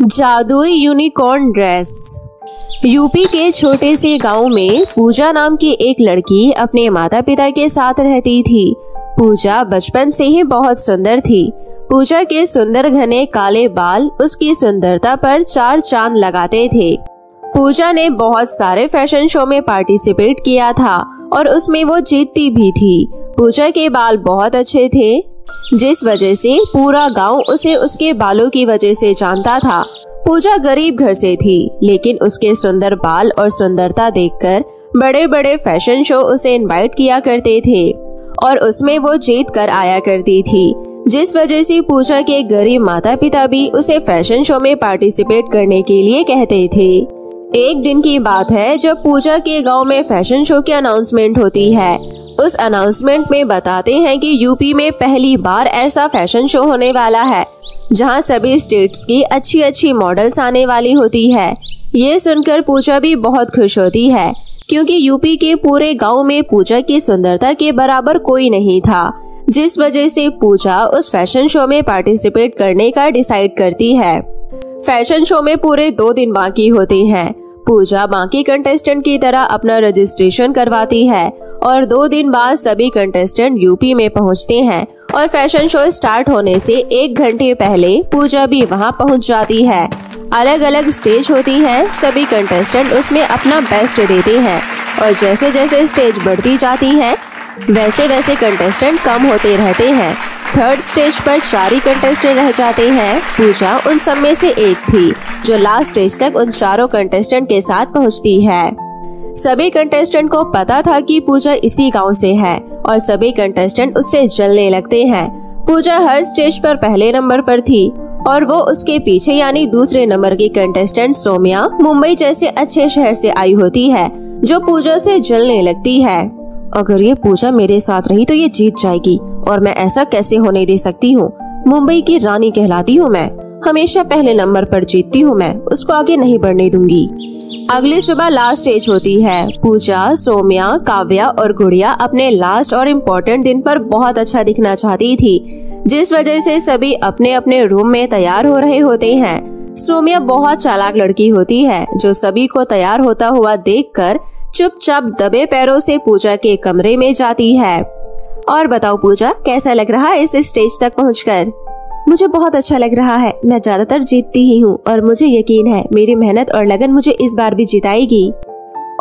जादुई unicorn dress. UP के छोटे से गांव में पूजा नाम की एक लड़की अपने माता पिता के साथ रहती थी। पूजा बचपन से ही बहुत सुंदर थी। पूजा के सुंदर घने काले बाल उसकी सुंदरता पर चार चांद लगाते थे। पूजा ने बहुत सारे फैशन शो में पार्टिसिपेट किया था और उसमें वो जीतती भी थी। पूजा के बाल बहुत अच्छे थे, जिस वजह से पूरा गांव उसे उसके बालों की वजह से जानता था। पूजा गरीब घर से थी, लेकिन उसके सुंदर बाल और सुंदरता देखकर बड़े बड़े फैशन शो उसे इनवाइट किया करते थे और उसमें वो जीत कर आया करती थी, जिस वजह से पूजा के गरीब माता पिता भी उसे फैशन शो में पार्टिसिपेट करने के लिए कहते थे। एक दिन की बात है जब पूजा के गांव में फैशन शो की अनाउंसमेंट होती है। उस अनाउंसमेंट में बताते हैं कि यूपी में पहली बार ऐसा फैशन शो होने वाला है जहां सभी स्टेट्स की अच्छी अच्छी मॉडल्स आने वाली होती है। ये सुनकर पूजा भी बहुत खुश होती है, क्योंकि यूपी के पूरे गांव में पूजा की सुंदरता के बराबर कोई नहीं था, जिस वजह से पूजा उस फैशन शो में पार्टिसिपेट करने का डिसाइड करती है। फैशन शो में पूरे 2 दिन बाकी होते हैं। पूजा बाकी कंटेस्टेंट की तरह अपना रजिस्ट्रेशन करवाती है और 2 दिन बाद सभी कंटेस्टेंट यूपी में पहुंचते हैं और फैशन शो स्टार्ट होने से 1 घंटे पहले पूजा भी वहां पहुंच जाती है। अलग अलग स्टेज होती हैं, सभी कंटेस्टेंट उसमें अपना बेस्ट देते हैं और जैसे जैसे स्टेज बढ़ती जाती हैं वैसे वैसे कंटेस्टेंट कम होते रहते हैं। 3rd स्टेज पर 4 ही कंटेस्टेंट रह जाते हैं। पूजा उन सब में से एक थी जो लास्ट स्टेज तक उन चारों कंटेस्टेंट के साथ पहुंचती है। सभी कंटेस्टेंट को पता था कि पूजा इसी गांव से है और सभी कंटेस्टेंट उससे जलने लगते हैं। पूजा हर स्टेज पर पहले नंबर पर थी और वो उसके पीछे यानी दूसरे नंबर की कंटेस्टेंट सोम्या मुंबई जैसे अच्छे शहर से आई होती है, जो पूजा से जलने लगती है। अगर ये पूजा मेरे साथ रही तो ये जीत जाएगी और मैं ऐसा कैसे होने दे सकती हूँ। मुंबई की रानी कहलाती हूँ मैं, हमेशा पहले नंबर पर जीतती हूँ मैं, उसको आगे नहीं बढ़ने दूंगी। अगली सुबह लास्ट स्टेज होती है। पूजा, सोम्या, काव्या और गुड़िया अपने लास्ट और इम्पोर्टेंट दिन पर बहुत अच्छा दिखना चाहती थी, जिस वजह से सभी अपने अपने रूम में तैयार हो रहे होते हैं। सोम्या बहुत चालाक लड़की होती है, जो सभी को तैयार होता हुआ देखकर चुपचाप दबे पैरों से पूजा के कमरे में जाती है। और बताओ पूजा, कैसा लग रहा है इस स्टेज तक पहुंचकर? मुझे बहुत अच्छा लग रहा है। मैं ज्यादातर जीतती ही हूँ और मुझे यकीन है मेरी मेहनत और लगन मुझे इस बार भी जिताएगी।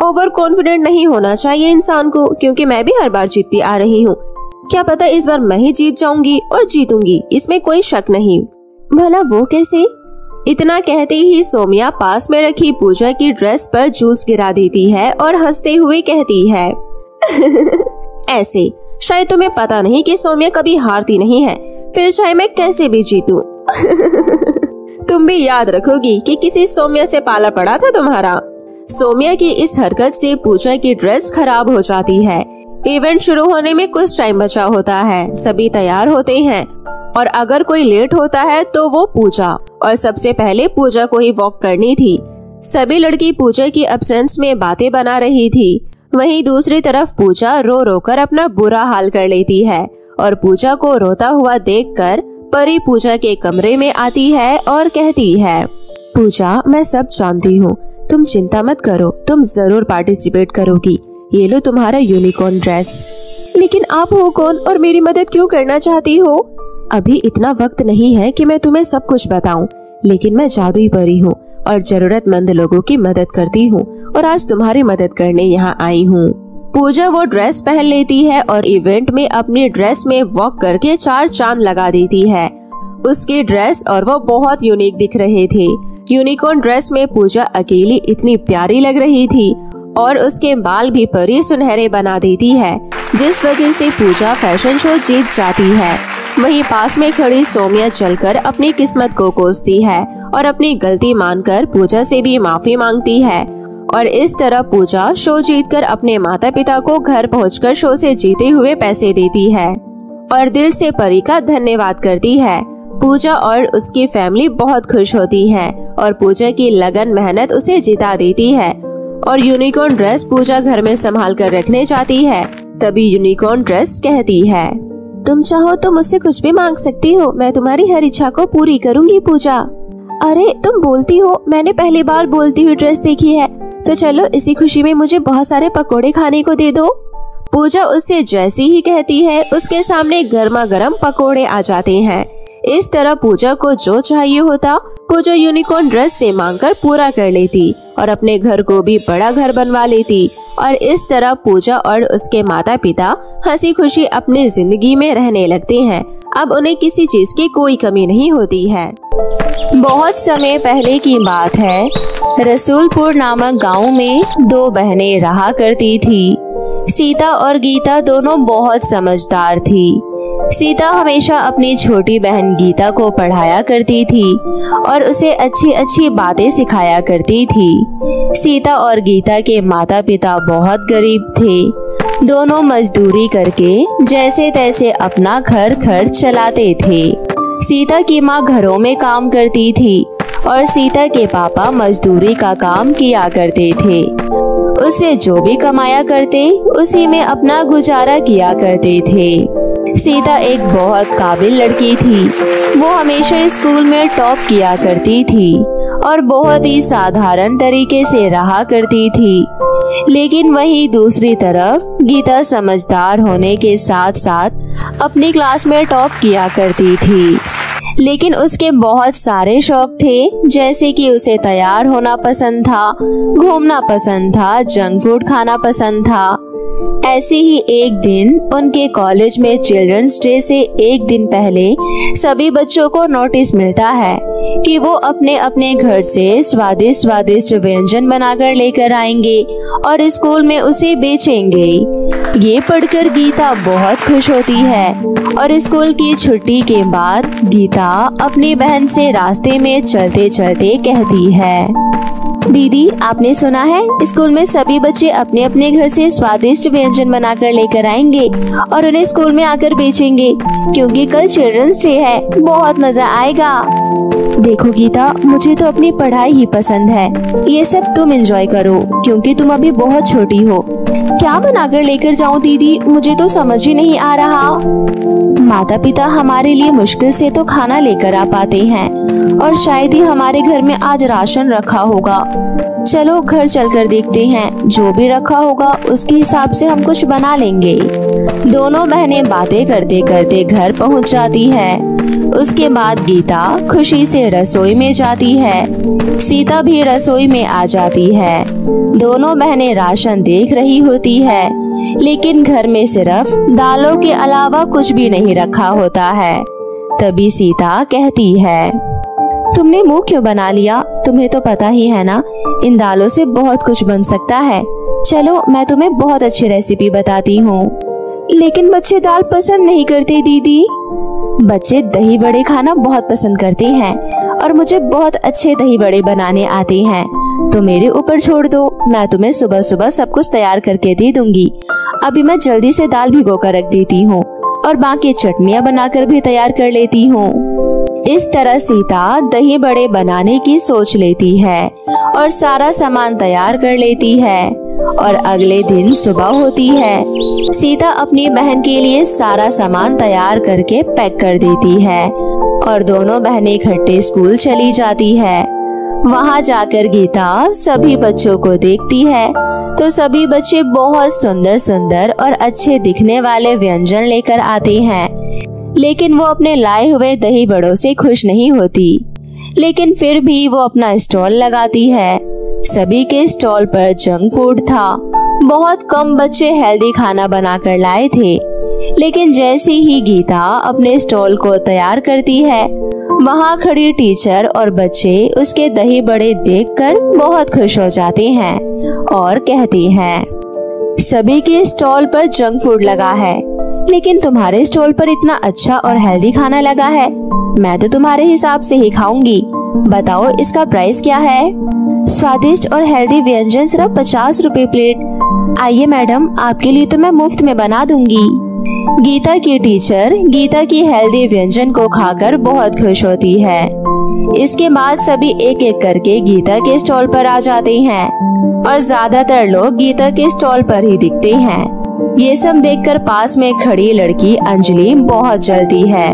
ओवर कॉन्फिडेंट नहीं होना चाहिए इंसान को, क्योंकि मैं भी हर बार जीतती आ रही हूँ। क्या पता इस बार मैं ही जीत जाऊंगी और जीतूंगी, इसमें कोई शक नहीं। भला वो कैसे? इतना कहते ही सोम्या पास में रखी पूजा की ड्रेस पर जूस गिरा देती है और हंसते हुए कहती है ऐसे शायद तुम्हें पता नहीं कि सोम्या कभी हारती नहीं है, फिर चाहे मैं कैसे भी जीतूं। तुम भी याद रखोगी कि किसी सोम्या से पाला पड़ा था तुम्हारा। सोम्या की इस हरकत से पूजा की ड्रेस खराब हो जाती है। इवेंट शुरू होने में कुछ टाइम बचा होता है। सभी तैयार होते हैं और अगर कोई लेट होता है तो वो पूजा, और सबसे पहले पूजा को ही वॉक करनी थी। सभी लड़की पूजा की एब्सेंस में बातें बना रही थी। वहीं दूसरी तरफ पूजा रो रो कर अपना बुरा हाल कर लेती है और पूजा को रोता हुआ देखकर परी पूजा के कमरे में आती है और कहती है, पूजा, मैं सब जानती हूँ, तुम चिंता मत करो, तुम जरूर पार्टिसिपेट करोगी। ये लो तुम्हारा यूनिकॉर्न ड्रेस। लेकिन आप हो कौन और मेरी मदद क्यों करना चाहती हो? अभी इतना वक्त नहीं है कि मैं तुम्हें सब कुछ बताऊं, लेकिन मैं जादुई परी हूँ और जरूरतमंद लोगों की मदद करती हूँ और आज तुम्हारी मदद करने यहाँ आई हूँ। पूजा वो ड्रेस पहन लेती है और इवेंट में अपनी ड्रेस में वॉक करके 4 चांद लगा देती है। उसकी ड्रेस और वो बहुत यूनिक दिख रहे थे। यूनिकॉर्न ड्रेस में पूजा अकेली इतनी प्यारी लग रही थी और उसके बाल भी परी सुनहरे बना देती है, जिस वजह से पूजा फैशन शो जीत जाती है। वहीं पास में खड़ी सोम्या चलकर अपनी किस्मत को कोसती है और अपनी गलती मानकर पूजा से भी माफी मांगती है और इस तरह पूजा शो जीतकर अपने माता पिता को घर पहुंचकर शो से जीते हुए पैसे देती है और दिल से परी का धन्यवाद करती है। पूजा और उसकी फैमिली बहुत खुश होती है और पूजा की लगन मेहनत उसे जिता देती है और यूनिकॉर्न ड्रेस पूजा घर में संभाल कर रखने जाती है। तभी यूनिकॉर्न ड्रेस कहती है, तुम चाहो तो मुझसे कुछ भी मांग सकती हो, मैं तुम्हारी हर इच्छा को पूरी करूंगी पूजा। अरे तुम बोलती हो, मैंने पहली बार बोलती हुई ड्रेस देखी है। तो चलो इसी खुशी में मुझे बहुत सारे पकोड़े खाने को दे दो। पूजा उससे जैसी ही कहती है उसके सामने गर्मा गर्म पकोड़े आ जाते हैं। इस तरह पूजा को जो चाहिए होता पूजा यूनिकॉर्न ड्रेस से मांगकर पूरा कर लेती और अपने घर को भी बड़ा घर बनवा लेती। और इस तरह पूजा और उसके माता पिता हंसी खुशी अपनी जिंदगी में रहने लगते हैं। अब उन्हें किसी चीज की कोई कमी नहीं होती है। बहुत समय पहले की बात है। रसूलपुर नामक गांव में दो बहनें रहा करती थी। सीता और गीता दोनों बहुत समझदार थी। सीता हमेशा अपनी छोटी बहन गीता को पढ़ाया करती थी और उसे अच्छी अच्छी बातें सिखाया करती थी। सीता और गीता के माता पिता बहुत गरीब थे। दोनों मजदूरी करके जैसे तैसे अपना घर खर्च चलाते थे। सीता की माँ घरों में काम करती थी और सीता के पापा मजदूरी का काम किया करते थे। उससे जो भी कमाया करते उसी में अपना गुजारा किया करते थे। सीता एक बहुत काबिल लड़की थी। वो हमेशा स्कूल में टॉप किया करती थी और बहुत ही साधारण तरीके से रहा करती थी। लेकिन वहीं दूसरी तरफ गीता समझदार होने के साथ साथ अपनी क्लास में टॉप किया करती थी। लेकिन उसके बहुत सारे शौक थे, जैसे कि उसे तैयार होना पसंद था, घूमना पसंद था, जंक फूड खाना पसंद था। ऐसे ही एक दिन उनके कॉलेज में चिल्ड्रंस डे से एक दिन पहले सभी बच्चों को नोटिस मिलता है कि वो अपने अपने घर से स्वादिष्ट स्वादिष्ट व्यंजन बनाकर लेकर आएंगे और स्कूल में उसे बेचेंगे। ये पढ़कर गीता बहुत खुश होती है और स्कूल की छुट्टी के बाद गीता अपनी बहन से रास्ते में चलते चलते कहती है, दीदी आपने सुना है स्कूल में सभी बच्चे अपने अपने घर से स्वादिष्ट व्यंजन बनाकर लेकर आएंगे और उन्हें स्कूल में आकर बेचेंगे, क्योंकि कल चिल्ड्रंस डे है। बहुत मजा आएगा। देखो गीता, मुझे तो अपनी पढ़ाई ही पसंद है। ये सब तुम एंजॉय करो, क्योंकि तुम अभी बहुत छोटी हो। क्या बनाकर लेकर जाऊं दीदी, मुझे तो समझ ही नहीं आ रहा। माता पिता हमारे लिए मुश्किल से तो खाना लेकर आ पाते हैं और शायद ही हमारे घर में आज राशन रखा होगा। चलो घर चलकर देखते हैं, जो भी रखा होगा उसके हिसाब से हम कुछ बना लेंगे। दोनों बहनें बातें करते करते घर पहुंच जाती है। उसके बाद गीता खुशी से रसोई में जाती है। सीता भी रसोई में आ जाती है। दोनों बहनें राशन देख रही होती है, लेकिन घर में सिर्फ दालों के अलावा कुछ भी नहीं रखा होता है। तभी सीता कहती है, तुमने मुंह क्यों बना लिया? तुम्हें तो पता ही है ना, इन दालों से बहुत कुछ बन सकता है। चलो मैं तुम्हें बहुत अच्छी रेसिपी बताती हूँ। लेकिन बच्चे दाल पसंद नहीं करते दीदी। बच्चे दही बड़े खाना बहुत पसंद करते हैं और मुझे बहुत अच्छे दही बड़े बनाने आते हैं, तो मेरे ऊपर छोड़ दो। मैं तुम्हें सुबह सुबह सब कुछ तैयार करके दे दूंगी। अभी मैं जल्दी से दाल भिगो कर रख देती हूँ और बाकी चटनियाँ बनाकर भी तैयार कर लेती हूँ। इस तरह सीता दही बड़े बनाने की सोच लेती है और सारा सामान तैयार कर लेती है। और अगले दिन सुबह होती है। सीता अपनी बहन के लिए सारा सामान तैयार करके पैक कर देती है और दोनों बहनें इकट्ठे स्कूल चली जाती है। वहाँ जाकर गीता सभी बच्चों को देखती है तो सभी बच्चे बहुत सुंदर सुंदर और अच्छे दिखने वाले व्यंजन लेकर आते हैं, लेकिन वो अपने लाए हुए दही बड़ों से खुश नहीं होती। लेकिन फिर भी वो अपना स्टॉल लगाती है। सभी के स्टॉल पर जंक फूड था। बहुत कम बच्चे हेल्दी खाना बनाकर लाए थे। लेकिन जैसे ही गीता अपने स्टॉल को तैयार करती है, वहाँ खड़ी टीचर और बच्चे उसके दही बड़े देखकर बहुत खुश हो जाते हैं और कहते हैं, सभी के स्टॉल पर जंक फूड लगा है, लेकिन तुम्हारे स्टॉल पर इतना अच्छा और हेल्दी खाना लगा है। मैं तो तुम्हारे हिसाब से ही खाऊंगी। बताओ इसका प्राइस क्या है? स्वादिष्ट और हेल्दी व्यंजन सिर्फ 50 रुपए प्लेट। आइए मैडम, आपके लिए तो मैं मुफ्त में बना दूंगी। गीता की टीचर गीता की हेल्दी व्यंजन को खाकर बहुत खुश होती है। इसके बाद सभी एक एक करके गीता के स्टॉल पर आ जाते हैं और ज्यादातर लोग गीता के स्टॉल पर ही दिखते हैं। ये सब देखकर पास में खड़ी लड़की अंजलि बहुत जलती है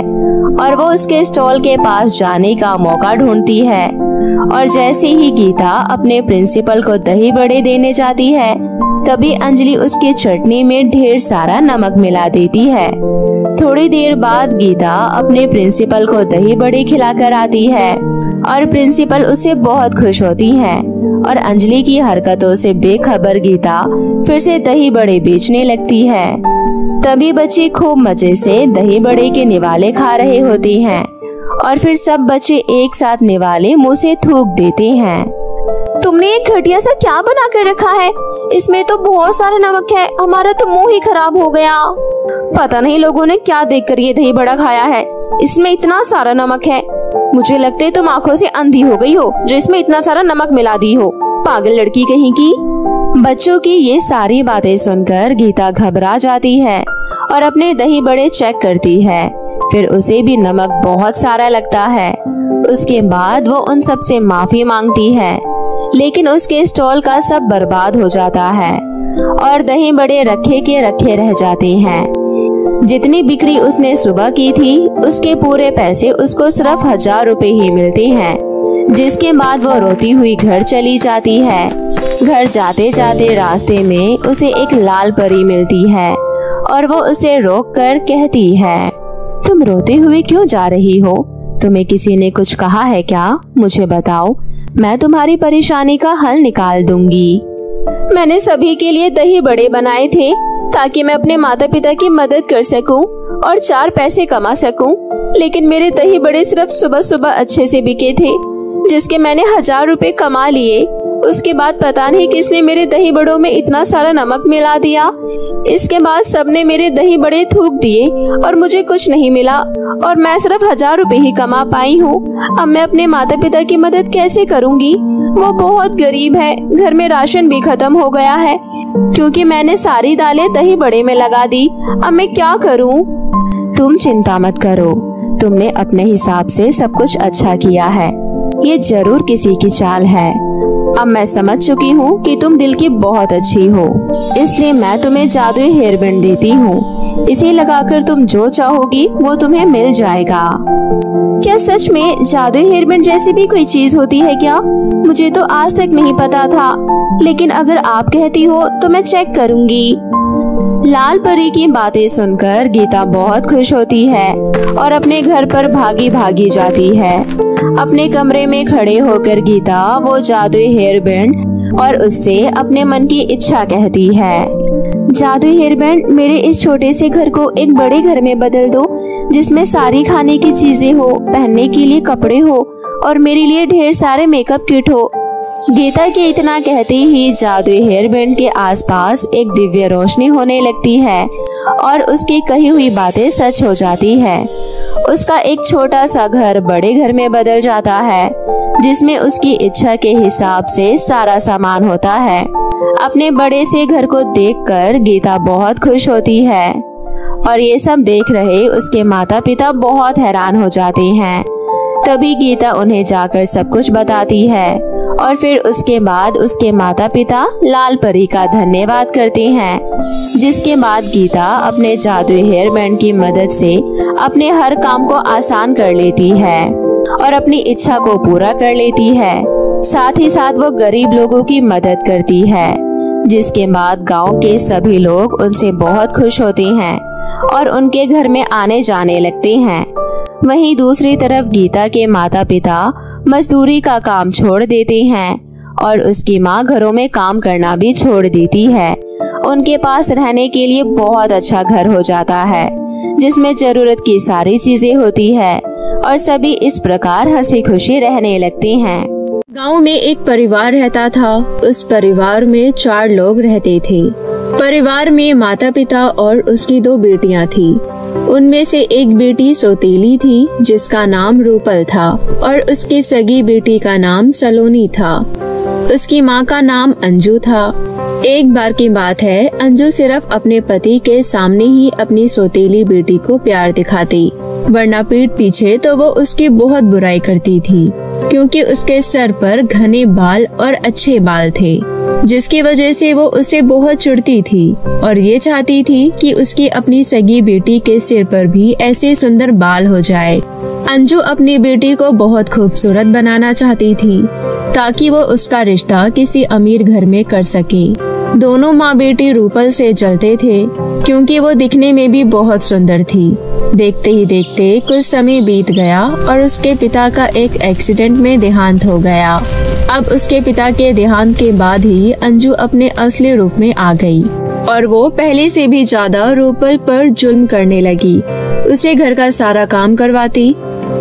और वो उसके स्टॉल के पास जाने का मौका ढूंढती है। और जैसे ही गीता अपने प्रिंसिपल को दही बड़े देने जाती है, तभी अंजलि उसकी चटनी में ढेर सारा नमक मिला देती है। थोड़ी देर बाद गीता अपने प्रिंसिपल को दही बड़े खिलाकर आती है और प्रिंसिपल उससे बहुत खुश होती है। और अंजलि की हरकतों से बेखबर गीता फिर से दही बड़े बेचने लगती है। तभी बच्चे खूब मजे से दही बड़े के निवाले खा रहे होते हैं और फिर सब बच्चे एक साथ निवाले मुंह से थूक देते हैं। तुमने ये घटिया सा क्या बना कर रखा है? इसमें तो बहुत सारा नमक है, हमारा तो मुंह ही खराब हो गया। पता नहीं लोगों ने क्या देखकर ये दही बड़ा खाया है, इसमें इतना सारा नमक है। मुझे लगता है तुम आंखों से अंधी हो गई हो जो इसमें इतना सारा नमक मिला दी हो, पागल लड़की कहीं की। बच्चों की ये सारी बातें सुनकर गीता घबरा जाती है और अपने दही बड़े चेक करती है। फिर उसे भी नमक बहुत सारा लगता है। उसके बाद वो उन सब से माफी मांगती है, लेकिन उसके स्टॉल का सब बर्बाद हो जाता है और दही बड़े रखे के रखे रह जाते हैं। जितनी बिक्री उसने सुबह की थी उसके पूरे पैसे उसको सिर्फ 1000 रुपए ही मिलते हैं, जिसके बाद वो रोती हुई घर चली जाती है। घर जाते जाते रास्ते में उसे एक लाल परी मिलती है और वो उसे रोककर कहती है, तुम रोते हुए क्यों जा रही हो? तुम्हें किसी ने कुछ कहा है क्या? मुझे बताओ, मैं तुम्हारी परेशानी का हल निकाल दूंगी। मैंने सभी के लिए दही बड़े बनाए थे ताकि मैं अपने माता पिता की मदद कर सकूं और 4 पैसे कमा सकूं, लेकिन मेरे दही बड़े सिर्फ सुबह सुबह अच्छे से बिके थे, जिसके मैंने 1000 रुपए कमा लिए। उसके बाद पता नहीं किसने मेरे दही बड़ों में इतना सारा नमक मिला दिया। इसके बाद सबने मेरे दही बड़े थूक दिए और मुझे कुछ नहीं मिला और मैं सिर्फ 1000 रुपए ही कमा पाई हूँ। अब मैं अपने माता पिता की मदद कैसे करूँगी? वो बहुत गरीब है, घर में राशन भी खत्म हो गया है क्योंकि मैंने सारी दालें दही बड़े में लगा दी। अब मैं क्या करूँ? तुम चिंता मत करो, तुमने अपने हिसाब से सब कुछ अच्छा किया है। ये जरूर किसी की चाल है। अब मैं समझ चुकी हूँ कि तुम दिल की बहुत अच्छी हो, इसलिए मैं तुम्हें जादुई हेयर बैंड देती हूँ। इसे लगाकर तुम जो चाहोगी वो तुम्हें मिल जाएगा। क्या सच में जादुई हेयर बैंड जैसी भी कोई चीज होती है क्या? मुझे तो आज तक नहीं पता था, लेकिन अगर आप कहती हो तो मैं चेक करूँगी। लाल परी की बातें सुनकर गीता बहुत खुश होती है और अपने घर पर भागी भागी जाती है। अपने कमरे में खड़े होकर गीता वो जादुई हेयर बैंड और उससे अपने मन की इच्छा कहती है, जादुई हेयर बैंड, मेरे इस छोटे से घर को एक बड़े घर में बदल दो जिसमें सारी खाने की चीजें हो, पहनने के लिए कपड़े हो और मेरे लिए ढेर सारे मेकअप किट हो। गीता के इतना कहते ही जादुई हेयर बैंड के आसपास एक दिव्य रोशनी होने लगती है और उसकी कही हुई बातें सच हो जाती है। उसका एक छोटा सा घर बड़े घर में बदल जाता है, जिसमें उसकी इच्छा के हिसाब से सारा सामान होता है। अपने बड़े से घर को देखकर गीता बहुत खुश होती है और ये सब देख रहे उसके माता पिता बहुत हैरान हो जाते हैं। तभी गीता उन्हें जाकर सब कुछ बताती है और फिर उसके बाद उसके माता पिता लाल परी का धन्यवाद करते हैं, जिसके बाद गीता अपने जादुई हेयर बैंड की मदद से अपने हर काम को आसान कर लेती है और अपनी इच्छा को पूरा कर लेती है। साथ ही साथ वो गरीब लोगों की मदद करती है, जिसके बाद गांव के सभी लोग उनसे बहुत खुश होते हैं और उनके घर में आने जाने लगते हैं। वहीं दूसरी तरफ गीता के माता पिता मजदूरी का काम छोड़ देते हैं और उसकी माँ घरों में काम करना भी छोड़ देती है। उनके पास रहने के लिए बहुत अच्छा घर हो जाता है, जिसमें जरूरत की सारी चीजें होती है और सभी इस प्रकार हंसी खुशी रहने लगते हैं। गांव में एक परिवार रहता था। उस परिवार में 4 लोग रहते थे। परिवार में माता पिता और उसकी 2 बेटियां थी। उनमें से एक बेटी सौतेली थी जिसका नाम रूपल था और उसकी सगी बेटी का नाम सलोनी था। उसकी माँ का नाम अंजू था। एक बार की बात है, अंजू सिर्फ अपने पति के सामने ही अपनी सौतेली बेटी को प्यार दिखाती, वरना पीठ पीछे तो वो उसकी बहुत बुराई करती थी, क्योंकि उसके सर पर घने बाल और अच्छे बाल थे, जिसकी वजह से वो उससे बहुत चिढ़ती थी और ये चाहती थी कि उसकी अपनी सगी बेटी के सिर पर भी ऐसे सुंदर बाल हो जाए। अंजू अपनी बेटी को बहुत खूबसूरत बनाना चाहती थी ताकि वो उसका रिश्ता किसी अमीर घर में कर सके। दोनों माँ बेटी रूपल से जलते थे, क्योंकि वो दिखने में भी बहुत सुंदर थी। देखते ही देखते कुछ समय बीत गया और उसके पिता का एक एक्सीडेंट में देहांत हो गया। अब उसके पिता के देहांत के बाद ही अंजू अपने असली रूप में आ गई और वो पहले से भी ज्यादा रूपल पर जुल्म करने लगी। उसे घर का सारा काम करवाती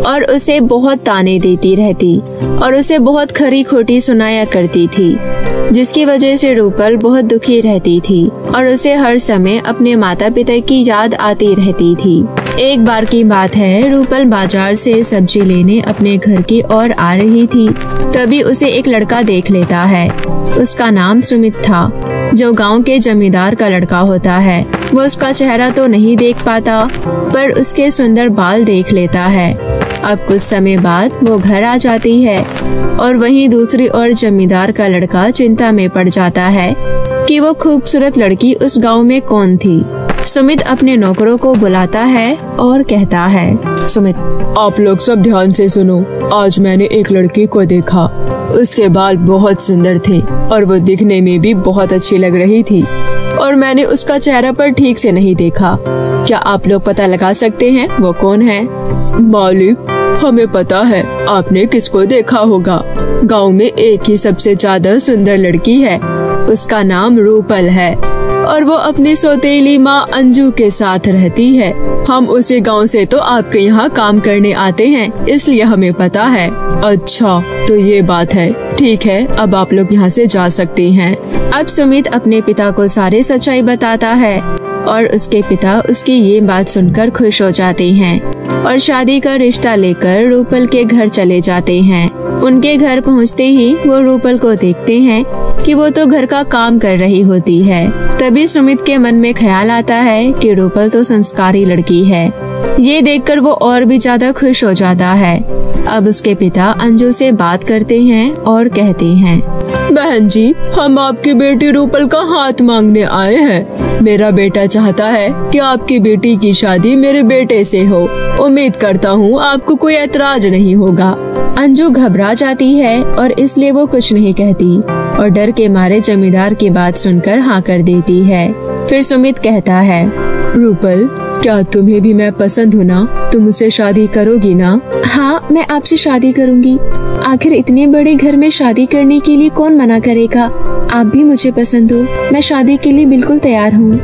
और उसे बहुत ताने देती रहती और उसे बहुत खरी खोटी सुनाया करती थी, जिसकी वजह से रूपल बहुत दुखी रहती थी और उसे हर समय अपने माता पिता की याद आती रहती थी। एक बार की बात है, रूपल बाजार से सब्जी लेने अपने घर की ओर आ रही थी। तभी उसे एक लड़का देख लेता है। उसका नाम सुमित था, जो गांव के जमींदार का लड़का होता है। वो उसका चेहरा तो नहीं देख पाता, पर उसके सुंदर बाल देख लेता है। अब कुछ समय बाद वो घर आ जाती है और वहीं दूसरी ओर जमींदार का लड़का चिंता में पड़ जाता है कि वो खूबसूरत लड़की उस गांव में कौन थी। सुमित अपने नौकरों को बुलाता है और कहता है, सुमित, आप लोग सब ध्यान से सुनो। आज मैंने एक लड़की को देखा। उसके बाल बहुत सुंदर थे और वो दिखने में भी बहुत अच्छी लग रही थी, और मैंने उसका चेहरा पर ठीक से नहीं देखा। क्या आप लोग पता लगा सकते हैं वो कौन है? मालिक, हमें पता है। आपने किसको देखा होगा? गांव में एक ही सबसे ज्यादा सुंदर लड़की है। उसका नाम रूपल है और वो अपनी सौतेली माँ अंजू के साथ रहती है। हम उसी गांव से तो आपके यहाँ काम करने आते हैं, इसलिए हमें पता है। अच्छा, तो ये बात है। ठीक है, अब आप लोग यहाँ से जा सकते हैं। अब सुमित अपने पिता को सारी सच्चाई बताता है और उसके पिता उसकी ये बात सुनकर खुश हो जाते हैं और शादी का रिश्ता लेकर रूपल के घर चले जाते हैं। उनके घर पहुंचते ही वो रूपल को देखते हैं कि वो तो घर का काम कर रही होती है। तभी सुमित के मन में ख्याल आता है कि रूपल तो संस्कारी लड़की है। ये देखकर वो और भी ज्यादा खुश हो जाता है। अब उसके पिता अंजू से बात करते हैं और कहते हैं, बहन जी, हम आपकी बेटी रूपल का हाथ मांगने आए हैं। मेरा बेटा चाहता है कि आपकी बेटी की शादी मेरे बेटे से हो। उम्मीद करता हूँ आपको कोई ऐतराज नहीं होगा। अंजू घबरा जाती है और इसलिए वो कुछ नहीं कहती और डर के मारे जमींदार की बात सुनकर हाँ कर देती है। फिर सुमित कहता है, रूपल, क्या तुम्हें भी मैं पसंद हूँ ना? तुम मुझसे शादी करोगी ना? हाँ, मैं आपसे शादी करूँगी। आखिर इतने बड़े घर में शादी करने के लिए कौन मना करेगा? आप भी मुझे पसंद हो। मैं शादी के लिए बिल्कुल तैयार हूँ।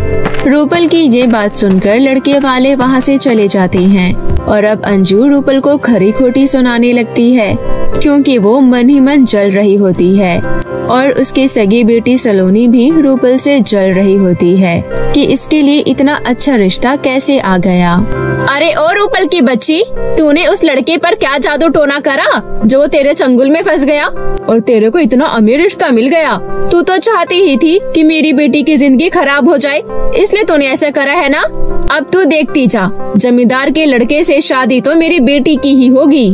रूपल की ये बात सुनकर लड़के वाले वहाँ से चले जाते हैं और अब अंजू रूपल को खरी खोटी सुनाने लगती है, क्योंकि वो मन ही मन जल रही होती है और उसकी सगी बेटी सलोनी भी रूपल से जल रही होती है कि इसके लिए इतना अच्छा रिश्ता कैसे आ गया। अरे ओ रूपल की बच्ची, तूने उस लड़के पर क्या जादू टोना करा जो तेरे चंगुल में फंस गया और तेरे को इतना अमीर रिश्ता मिल गया? तू तो चाहती ही थी कि मेरी बेटी की जिंदगी खराब हो जाए, इसलिए तूने ऐसा करा है ना? अब तू देखती जा, जमींदार के लड़के से शादी तो मेरी बेटी की ही होगी।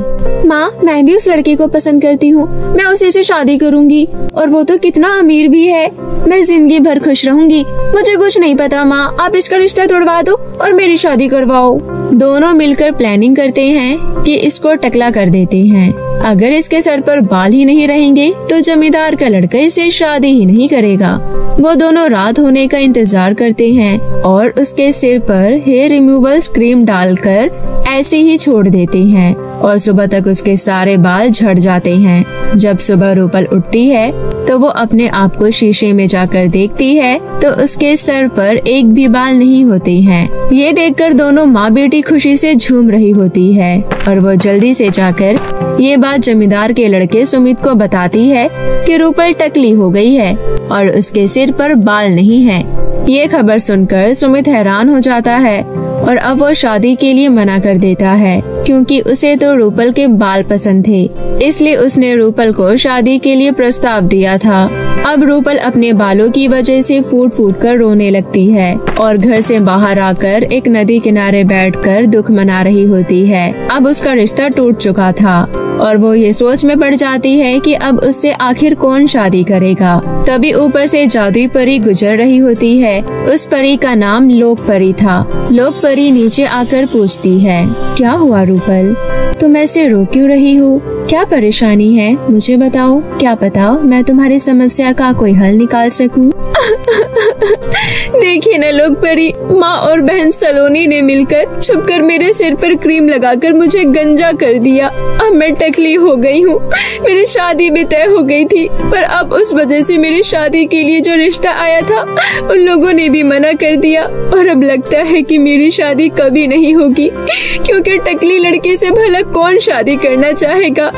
माँ, मैं भी उस लड़के को पसंद करती हूँ। मैं उसी से शादी करूँगी और वो तो कितना अमीर भी है। मैं जिंदगी भर खुश रहूंगी। मुझे कुछ नहीं पता माँ, आप इसका रिश्ता तोड़वा दो और मेरी शादी करवाओ। दोनों मिलकर प्लानिंग करते हैं कि इसको टकला कर देते हैं। अगर इसके सर पर बाल ही नहीं रहेंगे तो जमींदार का लड़का इसे शादी ही नहीं करेगा। वो दोनों रात होने का इंतजार करते हैं और उसके सिर पर हेयर रिमूवल क्रीम डालकर ऐसे ही छोड़ देते हैं और सुबह तक उसके सारे बाल झड़ जाते हैं। जब सुबह रूपल उठती है तो वो अपने आप को शीशे में जाकर देखती है तो उसके सर पर एक भी बाल नहीं होते हैं। ये देखकर दोनों माँ बेटी खुशी से झूम रही होती है और वो जल्दी से जाकर ये बात जमींदार के लड़के सुमित को बताती है कि रूपल टकली हो गई है और उसके सिर पर बाल नहीं है। ये खबर सुनकर सुमित हैरान हो जाता है और अब वो शादी के लिए मना कर देता है क्योंकि उसे तो रूपल के बाल पसंद थे, इसलिए उसने रूपल को शादी के लिए प्रस्ताव दिया था। अब रूपल अपने बालों की वजह से फूट फूट कर रोने लगती है और घर से बाहर आकर एक नदी किनारे बैठकर दुख मना रही होती है। अब उसका रिश्ता टूट चुका था और वो ये सोच में पड़ जाती है कि अब उससे आखिर कौन शादी करेगा। तभी ऊपर से जादुई परी गुजर रही होती है। उस परी का नाम लोक परी था। लोक परी नीचे आकर पूछती है, क्या हुआ रूपल, तुम ऐसे रो क्यों रही हो? क्या परेशानी है, मुझे बताओ, क्या पता मैं तुम्हारी समस्या का कोई हल निकाल सकूं। देखिए न लोक परी, माँ और बहन सलोनी ने मिलकर छुपकर मेरे सिर पर क्रीम लगाकर मुझे गंजा कर दिया। अब मैं टकली हो गई हूँ। मेरी शादी भी तय हो गई थी, पर अब उस वजह से मेरी शादी के लिए जो रिश्ता आया था उन लोगों ने भी मना कर दिया और अब लगता है कि मेरी शादी कभी नहीं होगी, क्योंकि टकली लड़के से भला कौन शादी करना चाहेगा।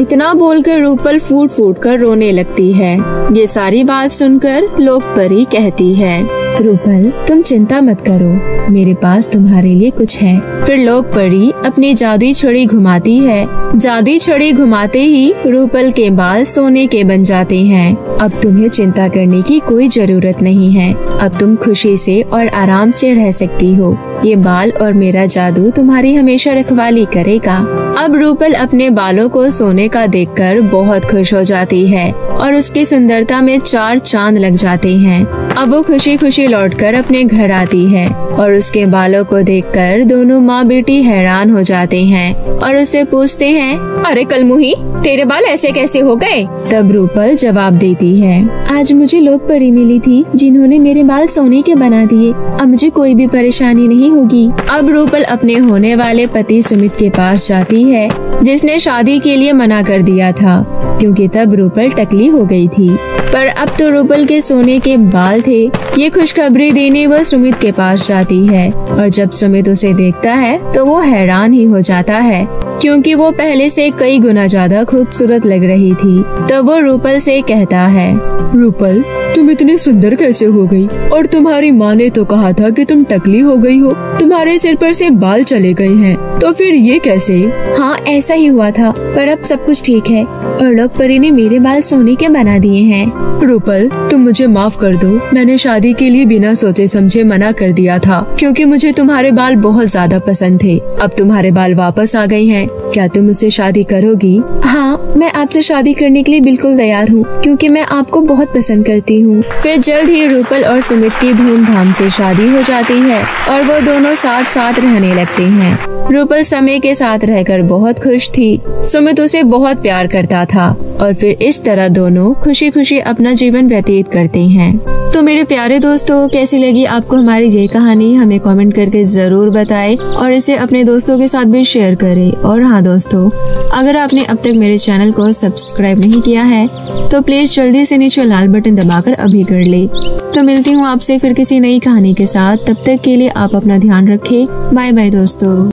इतना बोलकर रूपल फूट फूट कर रोने लगती है। ये सारी बात सुनकर लोक परी कहती है, रूपल तुम चिंता मत करो, मेरे पास तुम्हारे लिए कुछ है। फिर लोक परी अपनी जादुई छड़ी घुमाती है। जादुई छड़ी घुमाते ही रूपल के बाल सोने के बन जाते हैं। अब तुम्हें चिंता करने की कोई जरूरत नहीं है। अब तुम खुशी से और आराम से रह सकती हो। ये बाल और मेरा जादू तुम्हारी हमेशा रखवाली करेगा। अब रूपल अपने बालों को सोने का देखकर बहुत खुश हो जाती है और उसकी सुंदरता में 4 चांद लग जाते हैं। अब वो खुशी खुशी लौटकर अपने घर आती है और उसके बालों को देखकर दोनों माँ बेटी हैरान हो जाते हैं और उससे पूछते हैं, अरे कलमुही, तेरे बाल ऐसे कैसे हो गए? तब रूपल जवाब देती है, आज मुझे लोक परी मिली थी जिन्होंने मेरे बाल सोने के बना दिए। अब मुझे कोई भी परेशानी नहीं होगी। अब रूपल अपने होने वाले पति सुमित के पास जाती है, जिसने शादी के लिए मना कर दिया था क्योंकि तब रूपल टकली हो गई थी। पर अब तो रूपल के सोने के बाल थे। ये खुशखबरी देने वो सुमित के पास जाती है और जब सुमित उसे देखता है तो वो हैरान ही हो जाता है क्योंकि वो पहले से कई गुना ज्यादा खूबसूरत लग रही थी। तो वो रूपल से कहता है, रूपल तुम इतनी सुंदर कैसे हो गई? और तुम्हारी माँ ने तो कहा था कि तुम टकली हो गई हो, तुम्हारे सिर पर से बाल चले गए हैं, तो फिर ये कैसे? हाँ ऐसा ही हुआ था, पर अब सब कुछ ठीक है और लोक परी ने मेरे बाल सोने के बना दिए हैं। रूपल तुम मुझे माफ कर दो, मैंने शादी के लिए बिना सोचे समझे मना कर दिया था क्योंकि मुझे तुम्हारे बाल बहुत ज्यादा पसंद थे। अब तुम्हारे बाल वापस आ गए हैं, क्या तुम मुझसे शादी करोगी? हाँ, मैं आपसे शादी करने के लिए बिल्कुल तैयार हूँ क्योंकि मैं आपको बहुत पसंद करती हूँ। फिर जल्द ही रूपल और सुमित की धूमधाम से शादी हो जाती है और वो दोनों साथ साथ रहने लगते हैं। रूपल समय के साथ रहकर बहुत खुश थी। सुमित उसे बहुत प्यार करता था और फिर इस तरह दोनों खुशी खुशी अपना जीवन व्यतीत करते हैं। तो मेरे प्यारे दोस्तों, कैसी लगी आपको हमारी ये कहानी? हमें कमेंट करके जरूर बताएं और इसे अपने दोस्तों के साथ भी शेयर करें। और हाँ दोस्तों, अगर आपने अब तक मेरे चैनल को सब्सक्राइब नहीं किया है तो प्लीज जल्दी से नीचे लाल बटन दबाकर अभी कर ले। तो मिलती हूँ आपसे फिर किसी नई कहानी के साथ। तब तक के लिए आप अपना ध्यान रखें। बाय बाय दोस्तों।